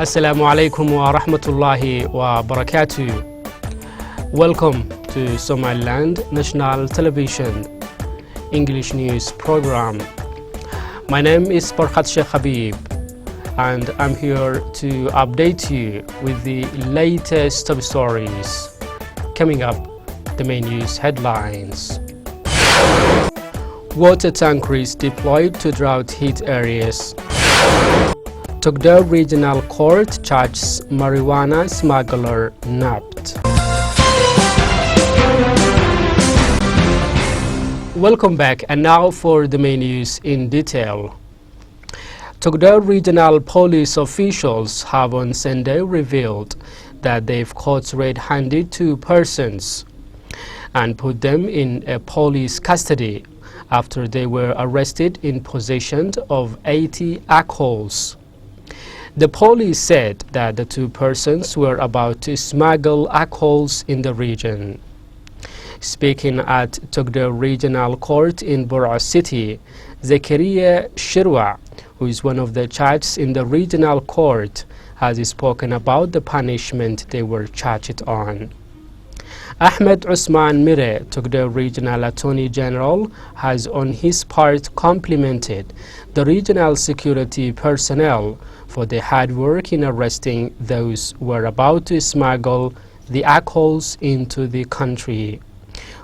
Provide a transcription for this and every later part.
Assalamu alaikum wa rahmatullahi wa barakatuh. Welcome to Somaliland National Television English News Program. My name is Farhat Sheikh Habib and I'm here to update you with the latest top stories. Coming up, the main news headlines. Water tankers deployed to drought-hit areas. Togdel Regional Court charges marijuana smuggler nabbed. Welcome back, and now for the main news in detail. Togdel Regional Police officials have on Sunday revealed that they've caught red-handed 2 persons and put them in a police custody after they were arrested in possession of 80 alcohols. The police said that the 2 persons were about to smuggle alcohols in the region. Speaking at Togdel Regional Court in Bora City, Zakaria Shirwa, who is one of the judges in the regional court, has spoken about the punishment they were charged on. Ahmed Usman Mire, Togdel Regional Attorney General, has on his part complimented the regional security personnel for the hard work in arresting those who were about to smuggle the alcohols into the country,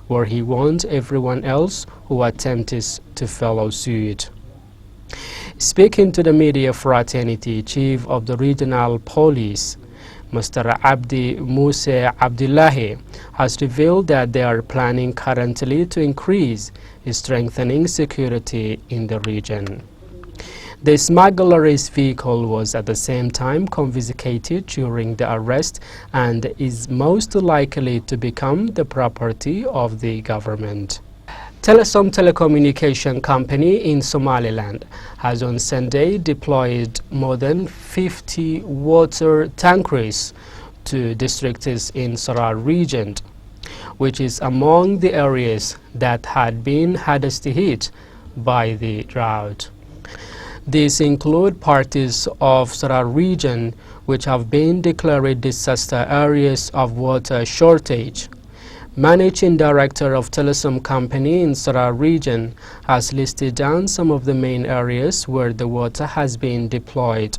where he warned everyone else who attempted to follow suit. Speaking to the media fraternity, Chief of the Regional Police, Mr. Abdi Musa Abdullahi, has revealed that they are planning currently to increase strengthening security in the region. The smuggler's vehicle was at the same time confiscated during the arrest and is most likely to become the property of the government. Telesom Telecommunication Company in Somaliland has on Sunday deployed more than 50 water tankers to districts in Sarar region, which is among the areas that had been hardest hit by the drought. These include parts of Sarar region which have been declared disaster areas of water shortage. Managing Director of Telesom Company in Sarar region has listed down some of the main areas where the water has been deployed.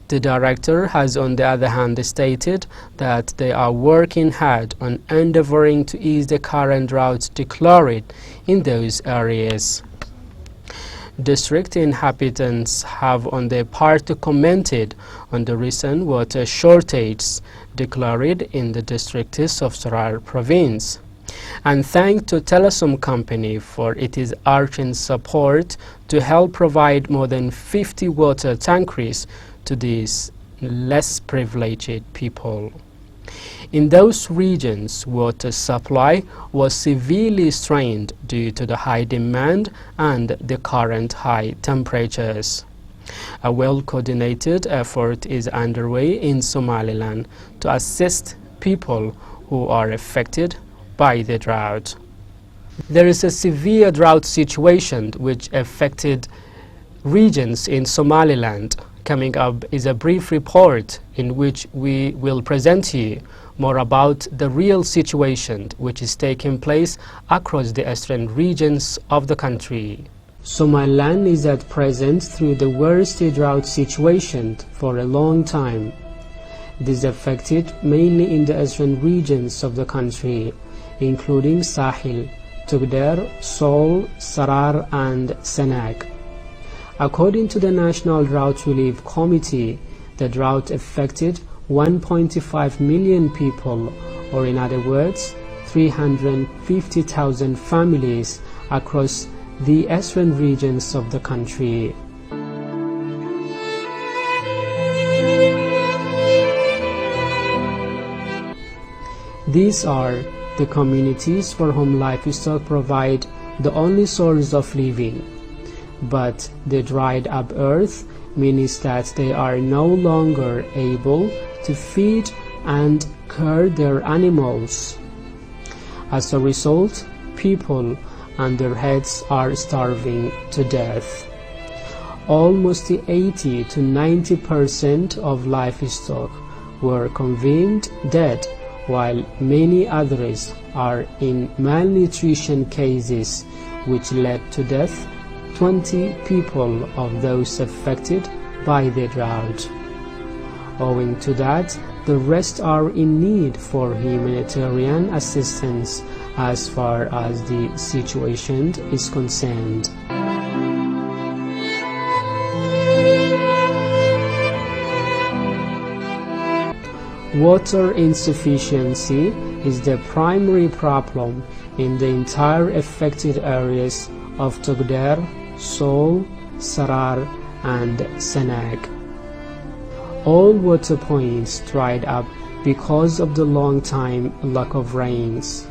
The director has on the other hand stated that they are working hard on endeavoring to ease the current drought declared in those areas. District inhabitants have on their part commented on the recent water shortages declared in the districts of Sarar province and thanked to Telesom Company for its urgent support to help provide more than 50 water tankers to these less privileged people. In those regions, water supply was severely strained due to the high demand and the current high temperatures. A well-coordinated effort is underway in Somaliland to assist people who are affected by the drought. There is a severe drought situation which affected regions in Somaliland. Coming up is a brief report in which we will present you more about the real situation which is taking place across the eastern regions of the country. Somaliland is at present through the worst drought situation for a long time. This affected mainly in the eastern regions of the country, including Sahil, Togdel, Sol, Sarar and Senag. According to the National Drought Relief Committee, the drought affected 1.5 million people, or in other words, 350,000 families across the eastern regions of the country. These are the communities for whom livestock provide the only source of living. But the dried up earth means that they are no longer able to feed and care their animals. As a result, people and their heads are starving to death. almost 80 to 90% of livestock were confirmed dead, while many others are in malnutrition cases, which led to death 20 people of those affected by the drought. Owing to that, the rest are in need for humanitarian assistance as far as the situation is concerned. Water insufficiency is the primary problem in the entire affected areas of Togdheir, Sol, Sarar and Senag. All water points dried up because of the long time lack of rains.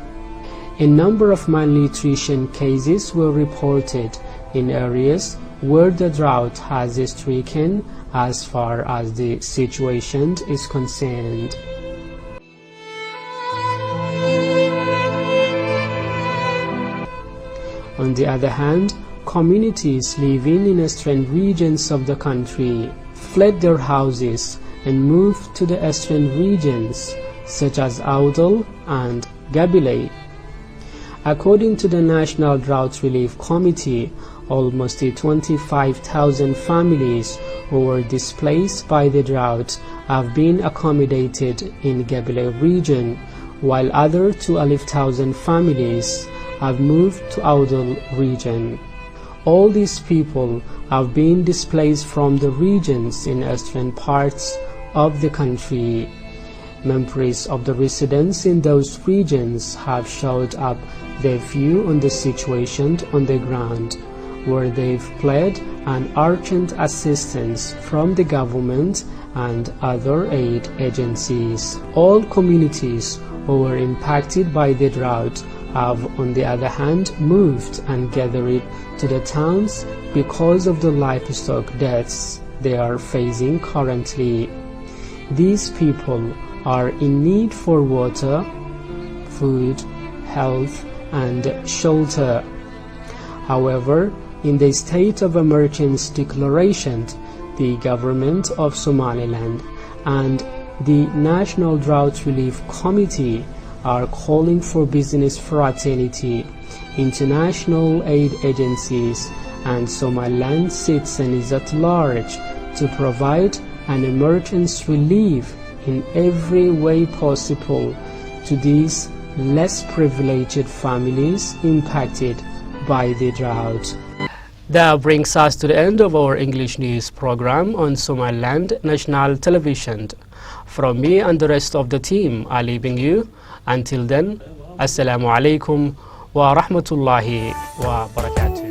A number of malnutrition cases were reported in areas where the drought has stricken as far as the situation is concerned. On the other hand, communities living in eastern regions of the country fled their houses and moved to the eastern regions such as Audal and Gabile. According to the National Drought Relief Committee, almost 25,000 families who were displaced by the drought have been accommodated in Gabile region, while other 12,000 families have moved to Audal region. All these people have been displaced from the regions in eastern parts of the country. Members of the residents in those regions have showed up their view on the situation on the ground, where they've pled an urgent assistance from the government and other aid agencies. All communities who were impacted by the drought have, on the other hand, moved and gathered to the towns because of the livestock deaths they are facing currently. These people are in need for water, food, health, and shelter. However, in the state of emergency declaration, the government of Somaliland and the National Drought Relief Committee are calling for business fraternity, international aid agencies, and Somaliland citizens at large to provide an emergency relief in every way possible to these less privileged families impacted by the drought. That brings us to the end of our English news program on Somaliland National Television. From me and the rest of the team are leaving you. Until then, Assalamu alaikum wa rahmatullahi wa barakatuh.